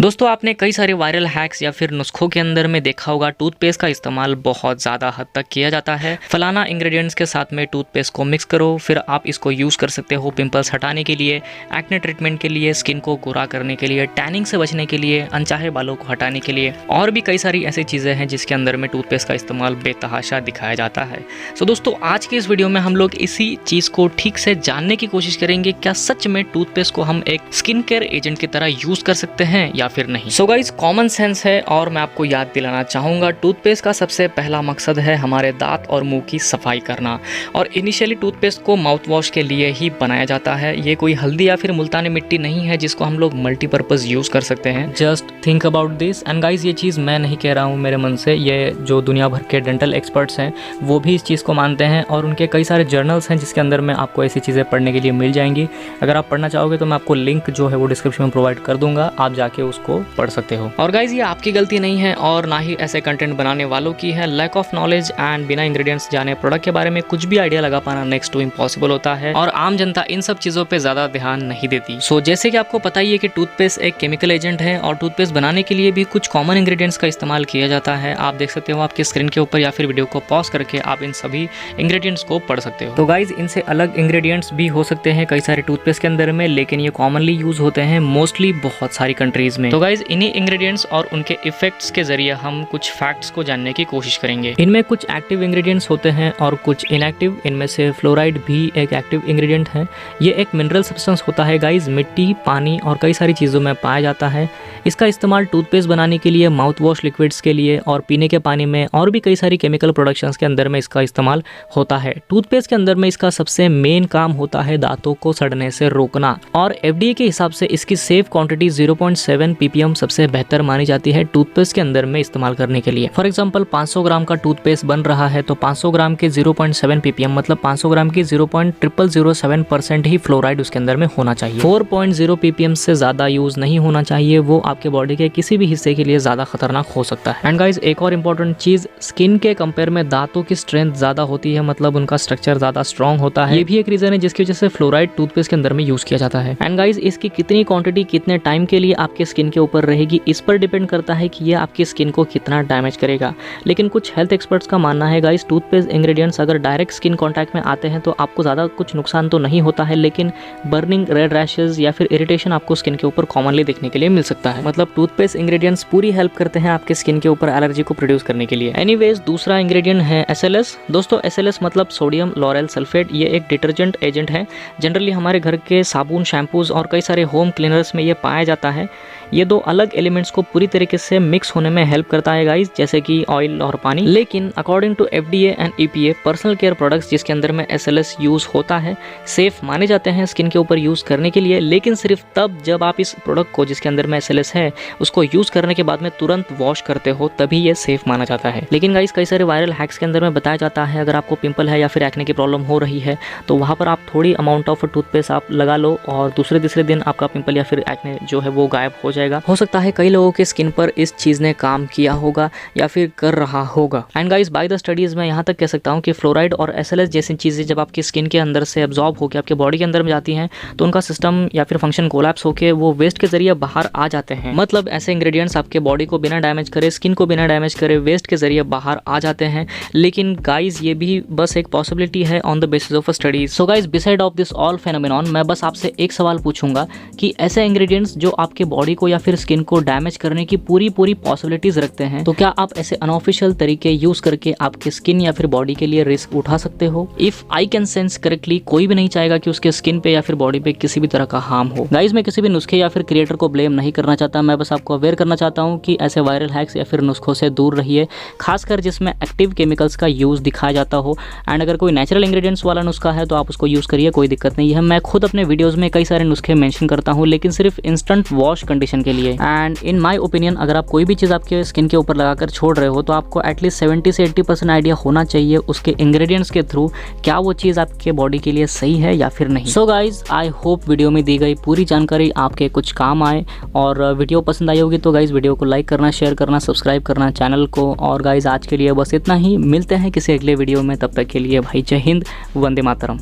दोस्तों आपने कई सारे वायरल हैक्स या फिर नुस्खों के अंदर में देखा होगा टूथपेस्ट का इस्तेमाल बहुत ज़्यादा हद तक किया जाता है। फलाना इंग्रेडिएंट्स के साथ में टूथपेस्ट को मिक्स करो, फिर आप इसको यूज़ कर सकते हो पिंपल्स हटाने के लिए, एक्ने ट्रीटमेंट के लिए, स्किन को गोरा करने के लिए, टैनिंग से बचने के लिए, अनचाहे बालों को हटाने के लिए, और भी कई सारी ऐसी चीज़ें हैं जिसके अंदर में टूथपेस्ट का इस्तेमाल बेतहाशा दिखाया जाता है। सो दोस्तों आज के इस वीडियो में हम लोग इसी चीज़ को ठीक से जानने की कोशिश करेंगे, क्या सच में टूथपेस्ट को हम एक स्किन केयर एजेंट की तरह यूज़ कर सकते हैं या फिर नहीं। सो गाइस कॉमन सेंस है और मैं आपको याद दिलाना चाहूँगा टूथपेस्ट का सबसे पहला मकसद है हमारे दांत और मुंह की सफाई करना, और इनिशियली टूथपेस्ट को माउथ वॉश के लिए ही बनाया जाता है। ये कोई हल्दी या फिर मुल्तानी मिट्टी नहीं है जिसको हम लोग मल्टीपर्पज़ यूज़ कर सकते हैं। Just think about this. And guys ये चीज़ मैं नहीं कह रहा हूँ मेरे मन से, ये जो दुनिया भर के डेंटल एक्सपर्ट्स हैं वो भी इस चीज़ को मानते हैं, और उनके कई सारे जर्नल्स हैं जिसके अंदर में आपको ऐसी चीज़ें पढ़ने के लिए मिल जाएंगी। अगर आप पढ़ना चाहोगे तो मैं आपको लिंक जो है वो डिस्क्रिप्शन में प्रोवाइड कर दूंगा, आप जाके उसको पढ़ सकते हो। और गाइज ये आपकी गलती नहीं है और ना ही ऐसे कंटेंट बनाने वालों की है। लैक ऑफ नॉलेज एंड बिना इंग्रेडिएंट्स जाने प्रोडक्ट के बारे में कुछ भी आइडिया लगा पाना नेक्स्ट टू इम्पॉसिबल होता है, और आम जनता इन सब चीज़ों पे ज़्यादा ध्यान नहीं देती। सो जैसे कि आपको पता ही है कि टूथपेस्ट एक केमिकल एजेंट है और टूथपेस्ट बनाने के लिए भी कुछ कॉमन इंग्रेडिएंट्स का इस्तेमाल किया जाता है। आप देख सकते हो आपकी स्क्रीन के ऊपर, या फिर वीडियो को पॉज करके आप इन सभी इंग्रेडिएंट्स को पढ़ सकते हो। तो गाइज इनसे अलग इंग्रेडिएंट्स भी हो सकते हैं कई सारे टूथपेस्ट के अंदर में, लेकिन ये कॉमनली यूज होते हैं मोस्टली बहुत सारी कंट्रीज में। तो गाइज इन्हीं इंग्रेडिएंट्स और उनके इफेक्ट्स के जरिए हम कुछ फैक्ट्स को जानने की कोशिश करेंगे। इनमें कुछ एक्टिव इंग्रेडिएंट्स होते हैं और कुछ इनएक्टिव। इनमें से फ्लोराइड भी एक एक्टिव इंग्रेडिएंट है। ये एक मिनरल सब्सटेंस होता है गाइज, मिट्टी, पानी और कई सारी चीज़ों में पाया जाता है। इसका इस्तेमाल टूथपेस्ट बनाने के लिए, माउथ वॉश लिक्विड्स के लिए और पीने के पानी में, और भी कई सारी केमिकल प्रोडक्शंस के अंदर में इसका इस्तेमाल होता है। टूथपेस्ट के अंदर में इसका सबसे मेन काम होता है दांतों को सड़ने से रोकना, और FDA के हिसाब से इसकी सेफ क्वांटिटी 0.7 ppm सबसे बेहतर मानी जाती है टूथपेस्ट के अंदर में इस्तेमाल करने के लिए। फॉर एग्जांपल 500 ग्राम का टूथपेस्ट बन रहा है तो 500 ग्राम के 0.7 ppm मतलब 500 ग्राम की 0.0007% ही फ्लोराइड उसके अंदर में होना चाहिए। 4.0 ppm से ज्यादा यूज नहीं होना चाहिए, वो आपके बॉडी के किसी भी हिस्से के लिए ज्यादा खतरनाक हो सकता है। एंड गाइज एक और इम्पोर्टेंट चीज, स्किन के कंपेयर में दांतों की स्ट्रेंथ ज्यादा होती है, मतलब उनका स्ट्रक्चर ज्यादा स्ट्रॉन्ग होता है। ये भी एक रीजन है जिसकी वजह से फ्लोराइड टूथपेस्ट के अंदर में यूज किया जाता है। एंड गाइज इसकी कितनी क्वांटिटी कितने टाइम के लिए आपके स्किन के ऊपर रहेगी, इस पर डिपेंड करता है कि ये आपकी स्किन को कितना डैमेज करेगा। लेकिन कुछ हेल्थ एक्सपर्ट्स का मानना है गाइस टूथपेस्ट इंग्रेडिएंट्स अगर डायरेक्ट स्किन कांटेक्ट में आते हैं तो आपको ज़्यादा कुछ नुकसान तो नहीं होता है, लेकिन बर्निंग, रेड रैशेज या फिर इरिटेशन आपको स्किन के ऊपर कॉमनली देखने के लिए मिल सकता है। मतलब टूथपेस्ट इंग्रेडिएंट्स पूरी हेल्प करते हैं आपके स्किन के ऊपर एलर्जी को प्रोड्यूस करने के लिए। एनीवेज दूसरा इंग्रेडिएंट है SLS। दोस्तों SLS मतलब सोडियम लॉरेल सल्फेट। ये एक डिटर्जेंट एजेंट है। जनरली हमारे घर के साबुन, शैम्पूज और कई सारे होम क्लीनर्स में ये पाया जाता है। ये दो अलग एलिमेंट्स को पूरी तरीके से मिक्स होने में हेल्प करता है गाइस, जैसे कि ऑयल और पानी। लेकिन according to FDA and EPA personal care products जिसके अंदर में SLS यूज होता है सेफ माने जाते हैं स्किन के ऊपर यूज करने के लिए, लेकिन सिर्फ तब जब आप इस प्रोडक्ट को जिसके अंदर में SLS है उसको यूज करने के बाद में तुरंत वॉश करते हो, तभी ये सेफ माना जाता है। लेकिन गाइस कई सारे वायरल हैक्स के अंदर में बताया जाता है अगर आपको पिंपल है या फिर एक्ने की प्रॉब्लम हो रही है तो वहाँ पर आप थोड़ी अमाउंट ऑफ टूथपेस्ट आप लगा लो और दूसरे तीसरे दिन आपका पिंपल या फिर एक्ने जो है वो गायब हो जाएगा। हो सकता है कई लोगों के स्किन पर इस चीज ने काम किया होगा या फिर कर रहा होगा। And guys by the studies मैं यहाँ तक कह सकता हूँ कि फ्लोराइड और SLS जैसी चीजें जब आपकी स्किन के अंदर से एब्जॉर्ब होकर आपके बॉडी के अंदर में जाती हैं तो उनका सिस्टम या फिर फंक्शन कोलैप्स होकर वो वेस्ट के जरिए बाहर आ जाते हैं। मतलब ऐसे इंग्रेडिएंट्स आपके बॉडी को बिना डैमेज करे, स्किन को बिना डैमेज करे, वेस्ट के जरिए बाहर आ जाते हैं। लेकिन गाइस ये भी बस एक पॉसिबिलिटी है on the basis of studies. So guys beside of this all phenomenon मैं बस आपसे एक सवाल पूछूंगा कि ऐसे इंग्रेडिएंट्स जो आपके बॉडी को या फिर स्किन को डैमेज करने की पूरी पॉसिबिलिटीज रखते हैं, तो क्या आप ऐसे अनऑफिशियल तरीके यूज करके आपके स्किन या फिर बॉडी के लिए रिस्क उठा सकते हो? If I can sense correctly कोई भी नहीं चाहेगा कि उसके स्किन पे या फिर बॉडी पे किसी भी तरह का हार्म हो। गाइस मैं किसी भी नुस्खे या फिर क्रिएटर को ब्लेम नहीं करना चाहता, मैं बस आपको अवेयर करना चाहता हूँ कि ऐसे वायरल हैक्स या फिर नुस्खों से दूर रहिए, खासकर जिसमें एक्टिव केमिकल्स का यूज दिखाया जाता हो। एंड अगर कोई नेचुरल इंग्रेडिएंट्स वाला नुस्खा है तो आप उसको यूज करिए, कोई दिक्कत नहीं है। मैं खुद अपने वीडियोज में कई सारे नुस्खे मेंशन करता हूँ, लेकिन सिर्फ इंस्टेंट वॉश कंडीशन के लिए। एंड इन माय ओपिनियन अगर आप कोई भी चीज़ आपके स्किन के ऊपर लगाकर छोड़ रहे हो तो आपको एटलीस्ट 70 से 80% आइडिया होना चाहिए उसके इंग्रेडिएंट्स के थ्रू क्या वो चीज़ आपके बॉडी के लिए सही है या फिर नहीं। So guys I hope video में दी गई पूरी जानकारी आपके कुछ काम आए, और वीडियो पसंद आई होगी तो गाइज वीडियो को लाइक करना, शेयर करना, सब्सक्राइब करना चैनल को। और गाइज आज के लिए बस इतना ही, मिलते हैं किसी अगले वीडियो में, तब तक के लिए भाई जय हिंद, वंदे मातरम।